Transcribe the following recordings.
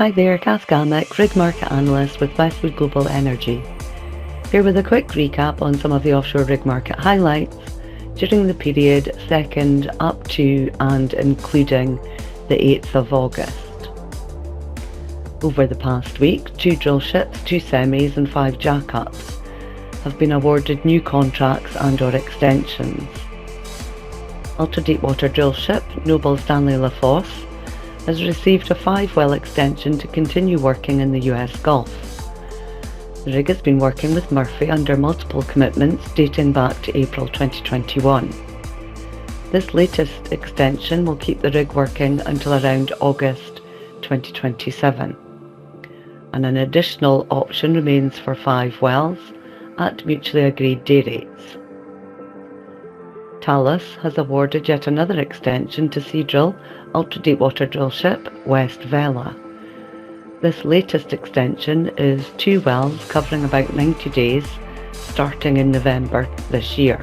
Hi there, Kath Gammack, Rig Market Analyst with Westwood Global Energy. Here with a quick recap on some of the offshore rig market highlights during the period 2nd up to and including the 8th of August. Over the past week, 2 drill ships, 2 semis and 5 jackups have been awarded new contracts and/or extensions. Ultra-deepwater drill ship Noble Stanley Lafosse has received a 5-well extension to continue working in the US Gulf. The rig has been working with Murphy under multiple commitments dating back to April 2021. This latest extension will keep the rig working until around August 2027, and an additional option remains for 5 wells at mutually agreed day rates. Talos has awarded yet another extension to Seadrill ultra-deepwater drill ship West Vela. This latest extension is 2 wells covering about 90 days starting in November this year.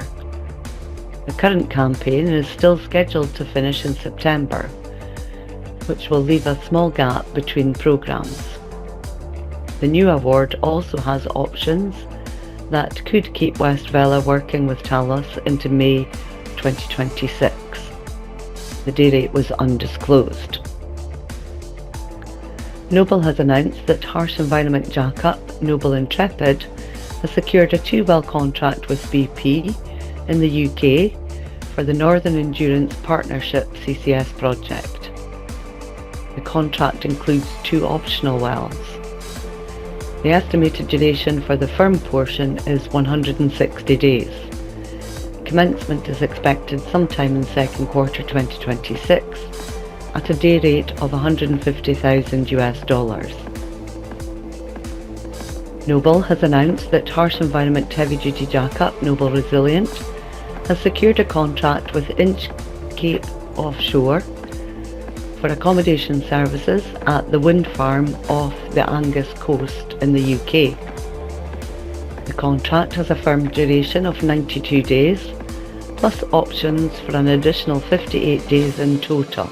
The current campaign is still scheduled to finish in September, which will leave a small gap between programs. The new award also has options that could keep West Vela working with Talos into May 2026. The day rate was undisclosed. Noble has announced that harsh environment jackup Noble Intrepid has secured a 2-well contract with BP in the UK for the Northern Endurance Partnership CCS project. The contract includes 2 optional wells. The estimated duration for the firm portion is 160 days. Commencement is expected sometime in second quarter 2026 at a day rate of $150,000. Noble has announced that harsh environment heavy-duty jackup Noble Resilient has secured a contract with Inchcape Offshore for accommodation services at the wind farm off the Angus coast in the UK. The contract has a firm duration of 92 days, plus options for an additional 58 days in total.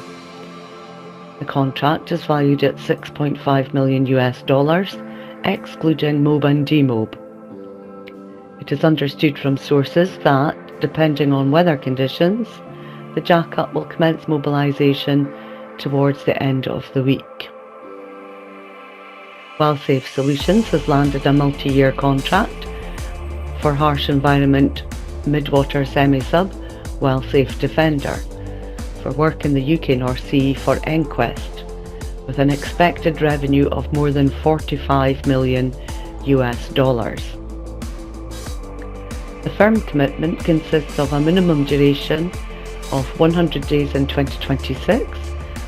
The contract is valued at $6.5 million, excluding MOB and DMOB. It is understood from sources that, depending on weather conditions, the jackup will commence mobilisation towards the end of the week. Wellsafe Solutions has landed a multi-year contract for harsh environment midwater semi-sub Wellsafe Defender for work in the UK North Sea for Enquest, with an expected revenue of more than $45 million. The firm commitment consists of a minimum duration of 100 days in 2026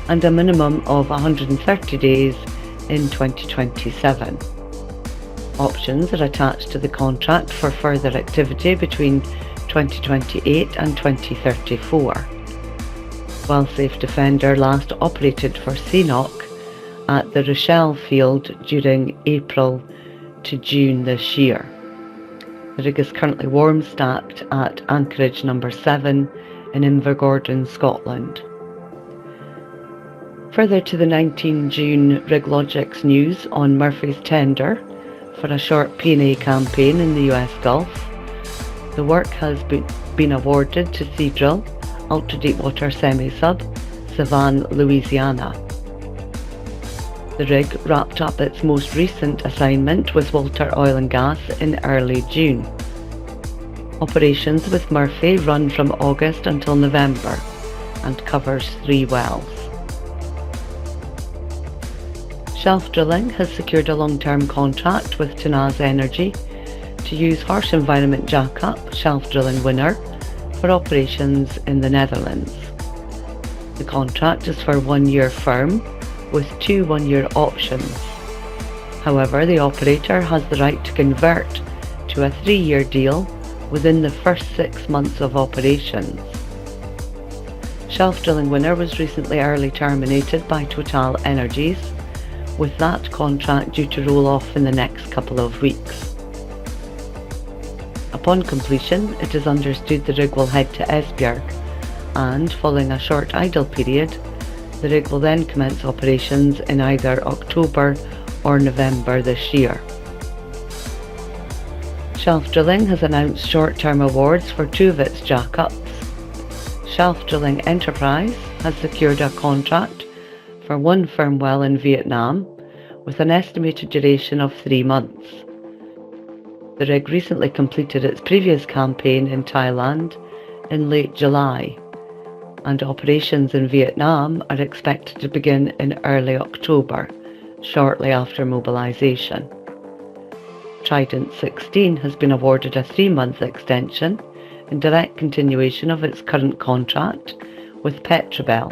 and a minimum of 130 days in 2027. Options are attached to the contract for further activity between 2028 and 2034. Wellsafe Defender last operated for CNOOC at the Rochelle field during April to June this year. The rig is currently warm stacked at anchorage number 7 in Invergordon, Scotland. Further to the 19 June RigLogix news on Murphy's tender for a short P&A campaign in the US Gulf, the work has been awarded to Seadrill ultra-deepwater semi-sub Savannah, Louisiana. The rig wrapped up its most recent assignment with Walter Oil and Gas in early June. Operations with Murphy run from August until November and covers 3 wells. Shelf Drilling has secured a long-term contract with Tenaz Energy to use harsh environment jackup Shelf Drilling Winner for operations in the Netherlands. The contract is for 1 year firm with 2 one-year options. However, the operator has the right to convert to a 3-year deal within the first 6 months of operations. Shelf Drilling Winner was recently early terminated by Total Energies, with that contract due to roll off in the next couple of weeks. Upon completion, it is understood the rig will head to Esbjerg and, following a short idle period, The rig will then commence operations in either October or November this year. Shelf Drilling has announced short-term awards for 2 of its jackups. Shelf Drilling Enterprise has secured a contract for 1 firm well in Vietnam with an estimated duration of 3 months. The rig recently completed its previous campaign in Thailand in late July, and operations in Vietnam are expected to begin in early October, shortly after mobilisation. Trident 16 has been awarded a 3-month extension in direct continuation of its current contract with Petrobel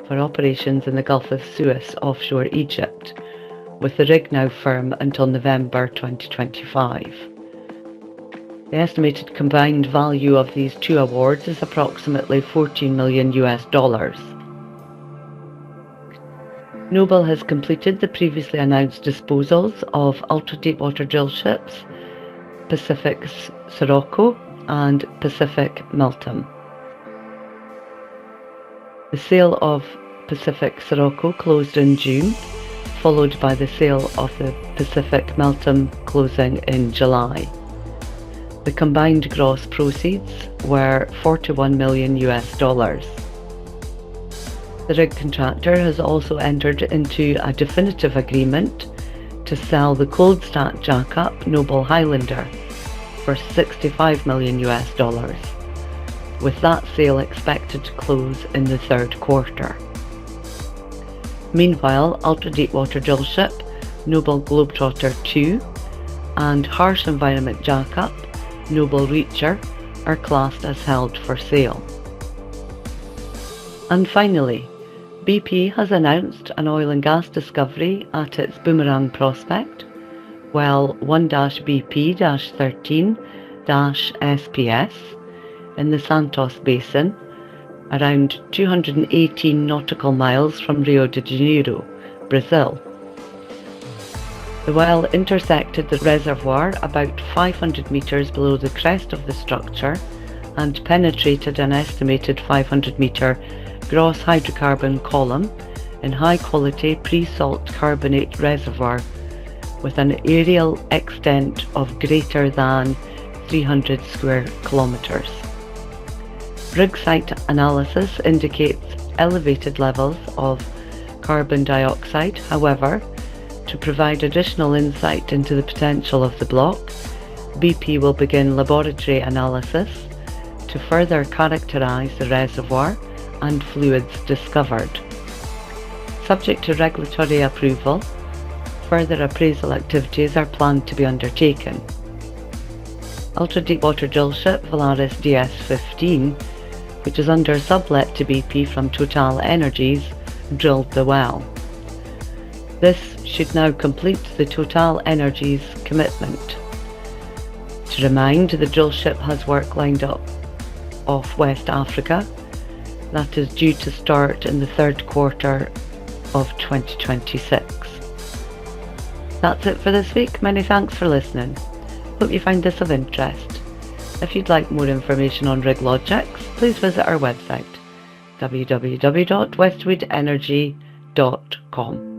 for operations in the Gulf of Suez offshore Egypt, with the rig now firm until November 2025. The estimated combined value of these 2 awards is approximately $14 million. Noble has completed the previously announced disposals of ultra-deepwater drill ships Pacific Sirocco and Pacific Meltem. The sale of Pacific Sirocco closed in June, followed by the sale of the Pacific Meltem closing in July. The combined gross proceeds were $41 million. The rig contractor has also entered into a definitive agreement to sell the cold stack jackup Noble Highlander for $65 million, with that sale expected to close in the 3rd quarter. Meanwhile, ultra-deepwater drillship Noble Globetrotter II and harsh environment jackup Noble Reacher are classed as held for sale. And finally, BP has announced an oil and gas discovery at its Boomerang prospect, well 1-BP-13-SPS in the Santos Basin, around 218 nautical miles from Rio de Janeiro, Brazil. The well intersected the reservoir about 500 metres below the crest of the structure and penetrated an estimated 500-metre gross hydrocarbon column in high-quality pre-salt carbonate reservoir with an aerial extent of greater than 300 square kilometres. Rig site analysis indicates elevated levels of carbon dioxide. However, to provide additional insight into the potential of the block, BP will begin laboratory analysis to further characterise the reservoir and fluids discovered. Subject to regulatory approval, further appraisal activities are planned to be undertaken. Ultra-deepwater drillship Valaris DS-15, which is under sublet to BP from Total Energies, drilled the well. This should now complete the Total Energies commitment. To remind, the drillship has work lined up off West Africa that is due to start in the 3rd quarter of 2026. That's it for this week. Many thanks for listening. Hope you find this of interest. If you'd like more information on Rig Logics, please visit our website www.westwoodenergy.com.